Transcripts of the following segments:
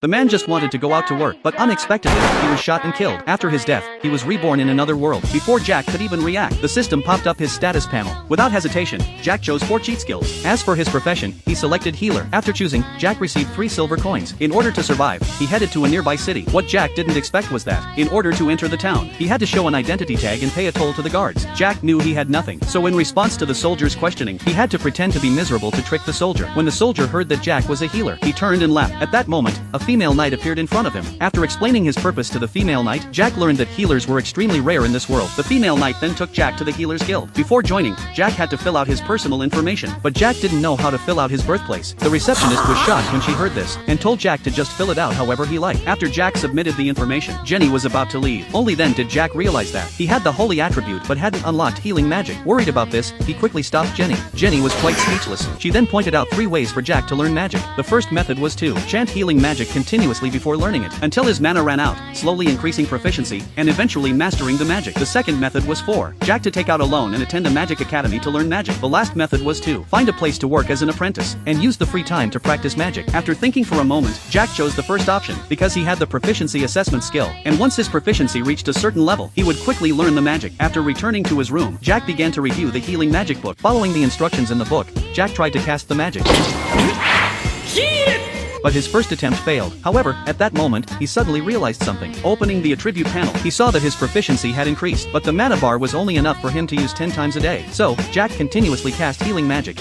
The man just wanted to go out to work, but unexpectedly, he was shot and killed. After his death, he was reborn in another world. Before Jack could even react, the system popped up his status panel. Without hesitation, Jack chose 4 cheat skills. As for his profession, he selected healer. After choosing, Jack received 3 silver coins. In order to survive, he headed to a nearby city. What Jack didn't expect was that, in order to enter the town, he had to show an identity tag and pay a toll to the guards. Jack knew he had nothing, so in response to the soldier's questioning, he had to pretend to be miserable to trick the soldier. When the soldier heard that Jack was a healer, he turned and left. At that moment, a female knight appeared in front of him. After explaining his purpose to the female knight, Jack learned that healers were extremely rare in this world. The female knight then took Jack to the healers guild. Before joining, Jack had to fill out his personal information, but Jack didn't know how to fill out his birthplace. The receptionist was shocked when she heard this, and told Jack to just fill it out however he liked. After Jack submitted the information, Jenny was about to leave. Only then did Jack realize that he had the holy attribute but hadn't unlocked healing magic. Worried about this, he quickly stopped Jenny. Jenny was quite speechless. She then pointed out 3 ways for Jack to learn magic. The first method was to chant healing magic continuously before learning it, until his mana ran out, slowly increasing proficiency, and eventually mastering the magic. The second method was for Jack to take out a loan and attend a magic academy to learn magic. The last method was to find a place to work as an apprentice, and use the free time to practice magic. After thinking for a moment, Jack chose the first option, because he had the proficiency assessment skill, and once his proficiency reached a certain level, he would quickly learn the magic. After returning to his room, Jack began to review the healing magic book. Following the instructions in the book, Jack tried to cast the magic, but his first attempt failed. However, at that moment, he suddenly realized something. Opening the attribute panel, he saw that his proficiency had increased, but the mana bar was only enough for him to use 10 times a day. So, Jack continuously cast healing magic.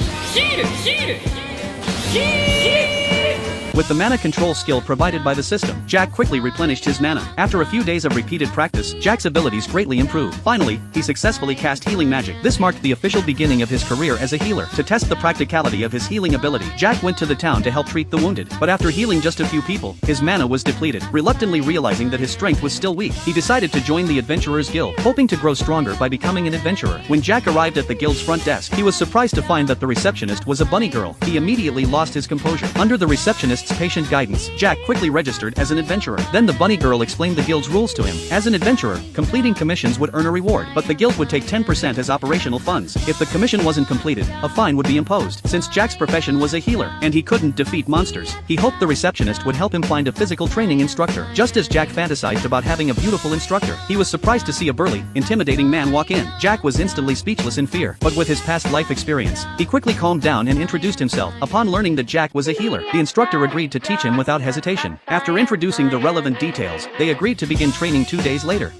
With the mana control skill provided by the system, Jack quickly replenished his mana. After a few days of repeated practice, Jack's abilities greatly improved. Finally, he successfully cast healing magic. This marked the official beginning of his career as a healer. To test the practicality of his healing ability, Jack went to the town to help treat the wounded. But after healing just a few people, his mana was depleted. Reluctantly realizing that his strength was still weak, he decided to join the Adventurers Guild, hoping to grow stronger by becoming an adventurer. When Jack arrived at the guild's front desk, he was surprised to find that the receptionist was a bunny girl. He immediately lost his composure. Under the receptionist's patient guidance, Jack quickly registered as an adventurer. Then the bunny girl explained the guild's rules to him. As an adventurer, completing commissions would earn a reward, but the guild would take 10% as operational funds. If the commission wasn't completed, a fine would be imposed. Since Jack's profession was a healer, and he couldn't defeat monsters, he hoped the receptionist would help him find a physical training instructor. Just as Jack fantasized about having a beautiful instructor, he was surprised to see a burly, intimidating man walk in. Jack was instantly speechless in fear, but with his past life experience, he quickly calmed down and introduced himself. Upon learning that Jack was a healer, the instructor agreed to teach him without hesitation. After introducing the relevant details, they agreed to begin training 2 days later.